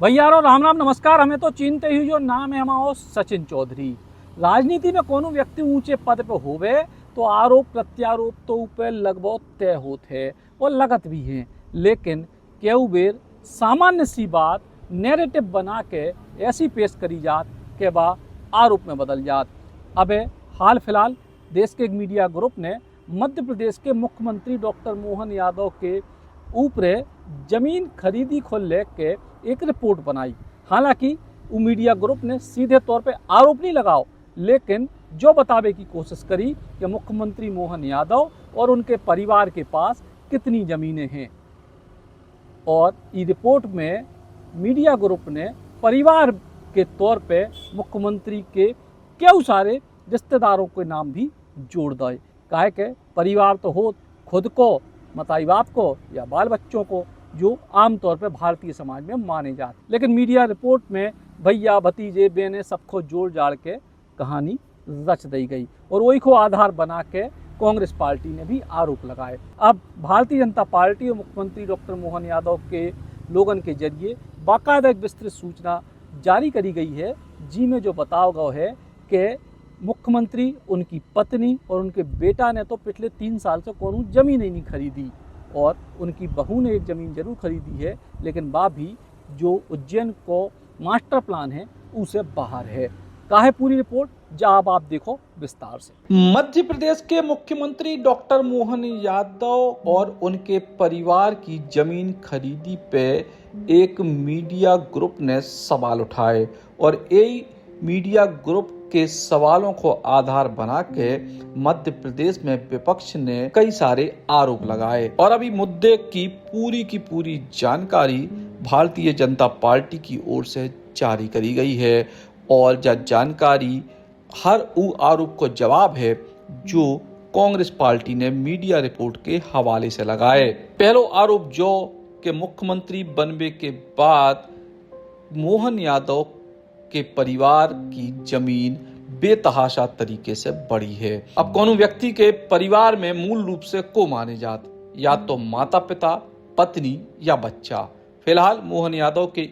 भैयारो राम राम नमस्कार। हमें तो चिंते ही जो नाम है हमारो सचिन चौधरी। राजनीति में कोनो व्यक्ति ऊंचे पद पे होवे तो आरोप प्रत्यारोप तो ऊपर लगभग तय होते हैं और लगत भी हैं, लेकिन केहू बेर सामान्य सी बात नैरेटिव बना के ऐसी पेश करी जात के बा आरोप में बदल जात। अबे हाल फिलहाल देश के एक मीडिया ग्रुप ने मध्य प्रदेश के मुख्यमंत्री डॉक्टर मोहन यादव के ऊपर जमीन खरीदी को लेके एक रिपोर्ट बनाई। हालांकि वो मीडिया ग्रुप ने सीधे तौर पे आरोप नहीं लगाओ, लेकिन जो बतावे की कोशिश करी कि मुख्यमंत्री मोहन यादव और उनके परिवार के पास कितनी ज़मीनें हैं। और इस रिपोर्ट में मीडिया ग्रुप ने परिवार के तौर पे मुख्यमंत्री के कई सारे रिश्तेदारों के नाम भी जोड़ दिए। काहे के परिवार तो हो खुद को, माता बाप को या बाल बच्चों को, जो आमतौर पर भारतीय समाज में माने जाते, लेकिन मीडिया रिपोर्ट में भैया भतीजे बहने सबको जोड़ जाड़ के कहानी रच दी गई और वही को आधार बना के कांग्रेस पार्टी ने भी आरोप लगाए। अब भारतीय जनता पार्टी और मुख्यमंत्री डॉक्टर मोहन यादव के लोगन के जरिए बाकायदा एक विस्तृत सूचना जारी करी गई है, जिसमें जो बताया गया है कि मुख्यमंत्री, उनकी पत्नी और उनके बेटा ने तो पिछले 3 साल से कोनो जमीन ही नहीं खरीदी और उनकी बहू ने एक ज़मीन जरूर खरीदी है, लेकिन वह भी जो उज्जैन को मास्टर प्लान है उसे बाहर है। काहे पूरी रिपोर्ट जब आप देखो विस्तार से। मध्य प्रदेश के मुख्यमंत्री डॉक्टर मोहन यादव और उनके परिवार की जमीन खरीदी पे एक मीडिया ग्रुप ने सवाल उठाए और यही मीडिया ग्रुप के सवालों को आधार बना के मध्य प्रदेश में विपक्ष ने कई सारे आरोप लगाए और अभी मुद्दे की पूरी जानकारी भारतीय जनता पार्टी की ओर से जारी करी गई है और यह जानकारी हर वो आरोप को जवाब है जो कांग्रेस पार्टी ने मीडिया रिपोर्ट के हवाले से लगाए। पहला आरोप जो कि मुख्यमंत्री बनने के बाद मोहन यादव के परिवार की जमीन बेतहाशा तरीके से बढ़ी है। अब कोनो व्यक्ति के परिवार में मूल रूप से को माने जात, या तो माता पिता, पत्नी या बच्चा। फिलहाल मोहन यादव के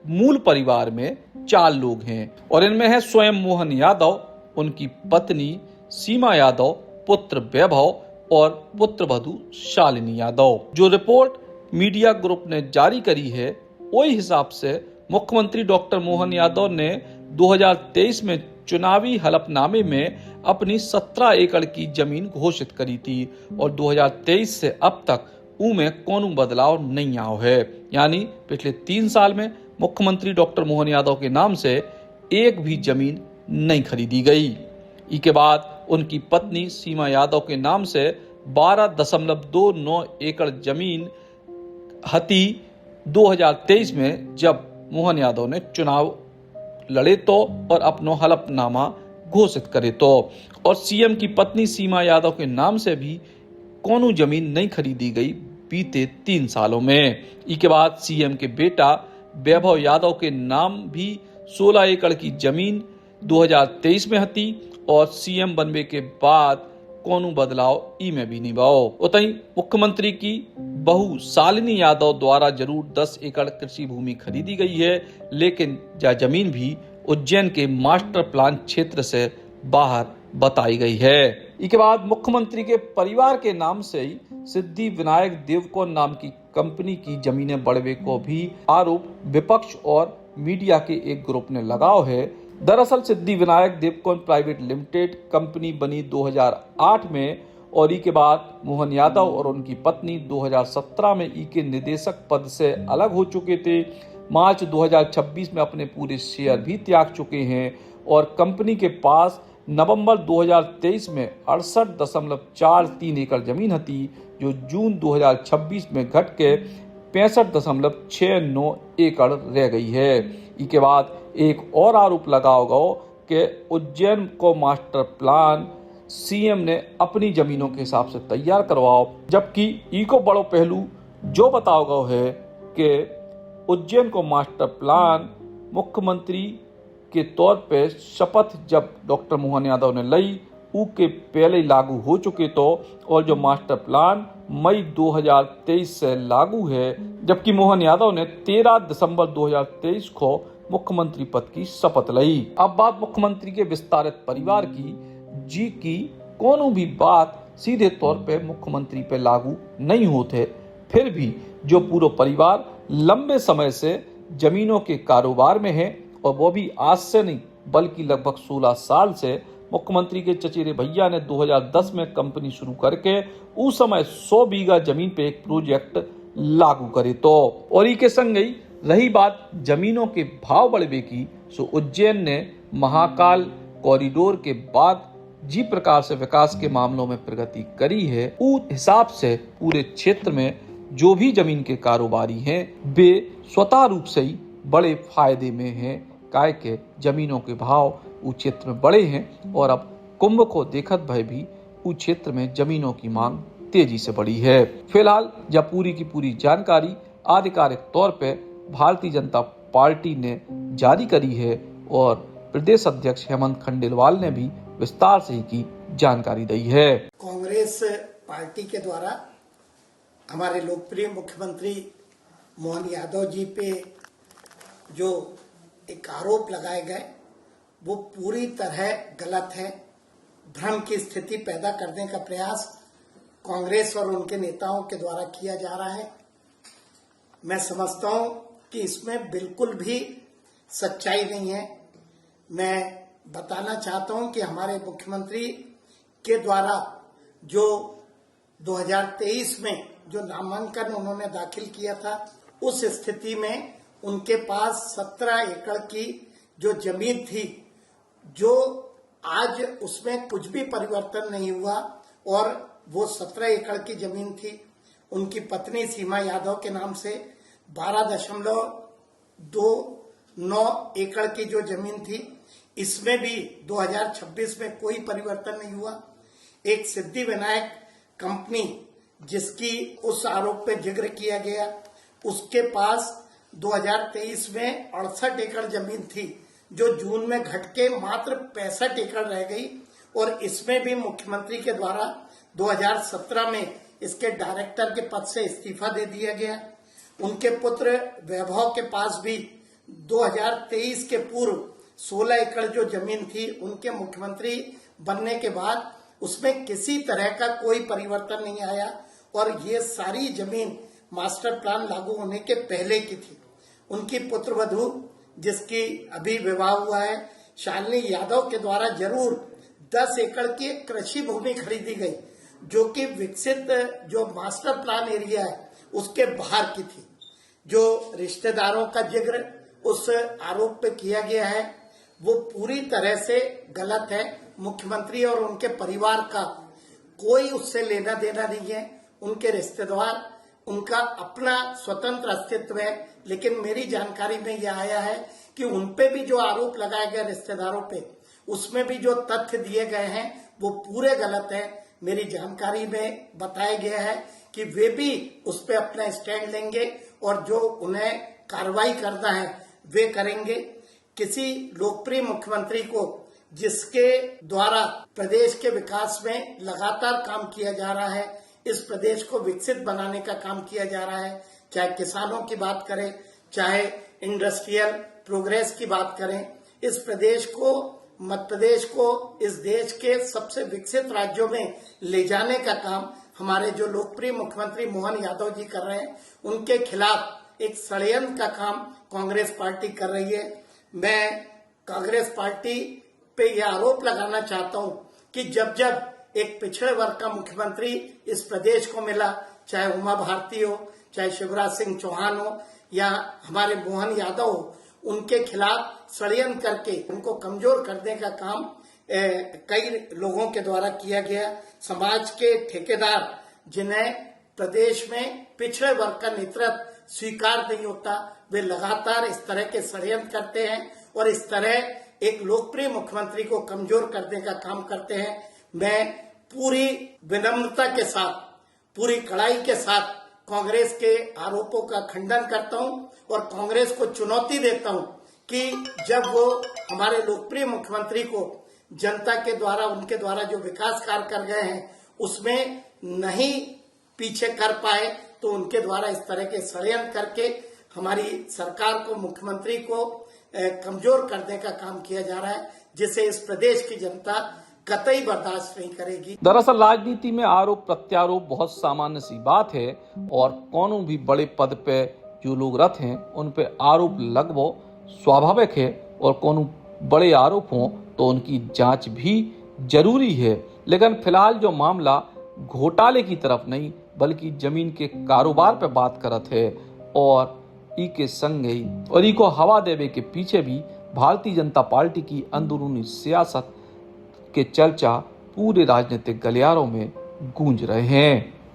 मूल परिवार में 4 लोग हैं और इनमें है स्वयं मोहन यादव, उनकी पत्नी सीमा यादव, पुत्र वैभव और पुत्र वधू शालिनी यादव। जो रिपोर्ट मीडिया ग्रुप ने जारी करी है वही हिसाब से मुख्यमंत्री डॉक्टर मोहन यादव ने 2023 में चुनावी हलफनामे में अपनी 17 एकड़ की जमीन घोषित करी थी और 2023 से अब तक उनमें कोनो बदलाव नहीं आया है। यानी पिछले 3 साल में मुख्यमंत्री डॉक्टर मोहन यादव के नाम से एक भी जमीन नहीं खरीदी गई। इसके बाद उनकी पत्नी सीमा यादव के नाम से 12.29 एकड़ जमीन हती 2023 में, जब मोहन यादव ने चुनाव लड़े तो और अपनो हलफनामा घोषित करे तो। और सीएम की पत्नी सीमा यादव के नाम से भी कोनो जमीन नहीं खरीदी गई बीते 3 सालों में। इसके बाद सीएम के बेटा वैभव यादव के नाम भी 16 एकड़ की जमीन 2023 में हती और सीएम बनने के बाद कोनो बदलाव ई में भी नहीं भाओ। उतई मुख्यमंत्री की बहू शालिनी यादव द्वारा जरूर 10 एकड़ कृषि भूमि खरीदी गई है, लेकिन यह जमीन भी उज्जैन के मास्टर प्लान क्षेत्र से बाहर बताई गई है। इसके बाद मुख्यमंत्री के परिवार के नाम से ही सिद्धि विनायक देवकोन नाम की कंपनी की जमीनें बढ़वे को भी आरोप विपक्ष और मीडिया के एक ग्रुप ने लगाओ है। दरअसल Siddhi Vinayak देवकोन private limited company बनी 2008 में और के बाद मोहन यादव और उनकी पत्नी 2017 में के निदेशक पद से अलग हो चुके थे। मार्च 2026 में अपने पूरे शेयर भी त्याग चुके हैं और कंपनी के पास नवंबर 2023 में 68.43 एकड़ जमीन थी, जो जून 2026 में घट के 65.69 एकड़ रह गई है। इसके बाद एक और आरोप लगाया गया कि उज्जैन को मास्टर प्लान सीएम ने अपनी जमीनों के हिसाब से तैयार करवाओ, जबकि इको बड़ो पहलू जो बताया गया है कि उज्जैन को मास्टर प्लान मुख्यमंत्री के तौर पे शपथ जब डॉक्टर मोहन यादव ने ली, के पहले ही लागू हो चुके तो, और जो मास्टर प्लान मई 2023 से लागू है, जबकि मोहन यादव ने 13 दिसंबर 2023 को मुख्यमंत्री पद की शपथ ली। अब बात मुख्यमंत्री के विस्तारित परिवार की कोनो भी बात सीधे तौर पे मुख्यमंत्री पे लागू नहीं होते, फिर भी जो पूरा परिवार लंबे समय से जमीनों के कारोबार में है और वो भी आज से नहीं बल्कि लगभग 16 साल से, मुख्यमंत्री के चचेरे भैया ने 2010 में कंपनी शुरू करके उस समय 100 बीघा जमीन पे एक प्रोजेक्ट लागू करे। तो और ई के संग ही रही बात जमीनों के भाव बढ़वे की, सो उज्जैन ने महाकाल कॉरिडोर के बाद जी प्रकार से विकास के मामलों में प्रगति करी है, उस हिसाब से पूरे क्षेत्र में जो भी जमीन के कारोबारी हैं वे स्वतः रूप से ही बड़े फायदे में हैं, काय के जमीनों के भाव उस क्षेत्र में बड़े हैं और अब कुंभ को देखत भय भी उस क्षेत्र में जमीनों की मांग तेजी से बढ़ी है। फिलहाल जब पूरी की पूरी जानकारी आधिकारिक तौर पे भारतीय जनता पार्टी ने जारी करी है और प्रदेश अध्यक्ष हेमंत खंडेलवाल ने भी विस्तार से की जानकारी दी है। कांग्रेस पार्टी के द्वारा हमारे लोकप्रिय मुख्यमंत्री मोहन यादव जी पे जो एक आरोप लगाए गए वो पूरी तरह गलत है। भ्रम की स्थिति पैदा करने का प्रयास कांग्रेस और उनके नेताओं के द्वारा किया जा रहा है। मैं समझता हूं कि इसमें बिल्कुल भी सच्चाई नहीं है। मैं बताना चाहता हूं कि हमारे मुख्यमंत्री के द्वारा जो 2023 में जो नामांकन उन्होंने दाखिल किया था, उस स्थिति में उनके पास 17 एकड़ की जो जमीन थी, जो आज उसमें कुछ भी परिवर्तन नहीं हुआ और वो 17 एकड़ की जमीन थी। उनकी पत्नी सीमा यादव के नाम से 12.29 एकड़ की जो जमीन थी, इसमें भी 2026 में कोई परिवर्तन नहीं हुआ। एक सिद्धि विनायक कंपनी जिसकी उस आरोप पे जिक्र किया गया, उसके पास 2023 में 68 एकड़ जमीन थी, जो जून में घट के मात्र 65 एकड़ रह गई और इसमें भी मुख्यमंत्री के द्वारा 2017 में इसके डायरेक्टर के पद से इस्तीफा दे दिया गया। उनके पुत्र वैभव के पास भी 2023 के पूर्व 16 एकड़ जो जमीन थी, उनके मुख्यमंत्री बनने के बाद उसमें किसी तरह का कोई परिवर्तन नहीं आया और ये सारी जमीन मास्टर प्लान लागू होने के पहले की थी। उनकी पुत्र वधू जिसकी अभी विवाह हुआ है, शालिनी यादव के द्वारा जरूर 10 एकड़ की कृषि भूमि खरीदी गई, जो कि विकसित जो मास्टर प्लान एरिया है उसके बाहर की थी। जो रिश्तेदारों का जिक्र उस आरोप पे किया गया है वो पूरी तरह से गलत है। मुख्यमंत्री और उनके परिवार का कोई उससे लेना देना नहीं है। उनके रिश्तेदार, उनका अपना स्वतंत्र अस्तित्व है, लेकिन मेरी जानकारी में यह आया है कि उनपे भी जो आरोप लगाए गए रिश्तेदारों पे, उसमें भी जो तथ्य दिए गए हैं वो पूरे गलत है। मेरी जानकारी में बताया गया है कि वे भी उस पे अपना स्टैंड लेंगे और जो उन्हें कार्रवाई करना है वे करेंगे। किसी लोकप्रिय मुख्यमंत्री को जिसके द्वारा प्रदेश के विकास में लगातार काम किया जा रहा है, इस प्रदेश को विकसित बनाने का काम किया जा रहा है, चाहे किसानों की बात करें, चाहे इंडस्ट्रियल प्रोग्रेस की बात करें, इस प्रदेश को, मध्य प्रदेश को इस देश के सबसे विकसित राज्यों में ले जाने का काम हमारे जो लोकप्रिय मुख्यमंत्री मोहन यादव जी कर रहे हैं, उनके खिलाफ एक षड्यंत्र का काम कांग्रेस पार्टी कर रही है। मैं कांग्रेस पार्टी पे यह आरोप लगाना चाहता हूं कि जब जब एक पिछड़े वर्ग का मुख्यमंत्री इस प्रदेश को मिला, चाहे उमा भारती हो, चाहे शिवराज सिंह चौहान हो या हमारे मोहन यादव हो, उनके खिलाफ षड्यंत्र करके उनको कमजोर करने का काम कई लोगों के द्वारा किया गया। समाज के ठेकेदार जिन्हें प्रदेश में पिछड़े वर्ग का नेतृत्व स्वीकार नहीं होता, वे लगातार इस तरह के षड्यंत्र करते हैं और इस तरह एक लोकप्रिय मुख्यमंत्री को कमजोर करने का काम करते हैं। मैं पूरी विनम्रता के साथ, पूरी कड़ाई के साथ कांग्रेस के आरोपों का खंडन करता हूं और कांग्रेस को चुनौती देता हूं कि जब वो हमारे लोकप्रिय मुख्यमंत्री को जनता के द्वारा, उनके द्वारा जो विकास कार्य कर गए हैं, उसमें नहीं पीछे कर पाए, तो उनके द्वारा इस तरह के षड्यंत्र करके हमारी सरकार को, मुख्यमंत्री को कमजोर करने का काम किया जा रहा है, जिसे इस प्रदेश की जनता कतई बर्दाश्त नहीं करेगी। दरअसल राजनीति में आरोप प्रत्यारोप बहुत सामान्य सी बात है और कौनों भी बड़े पद पे जो लोग रथ हैं उन पे आरोप लगवो स्वाभाविक है और कौनों बड़े आरोप हों तो उनकी जांच भी जरूरी है। लेकिन फिलहाल जो मामला घोटाले की तरफ नहीं बल्कि जमीन के कारोबार पे बात करत है और ई के संग ही और ई को हवा देवे के पीछे भी भारतीय जनता पार्टी की अंदरूनी सियासत के चर्चा पूरे राजनीतिक गलियारों में गूंज रहे हैं।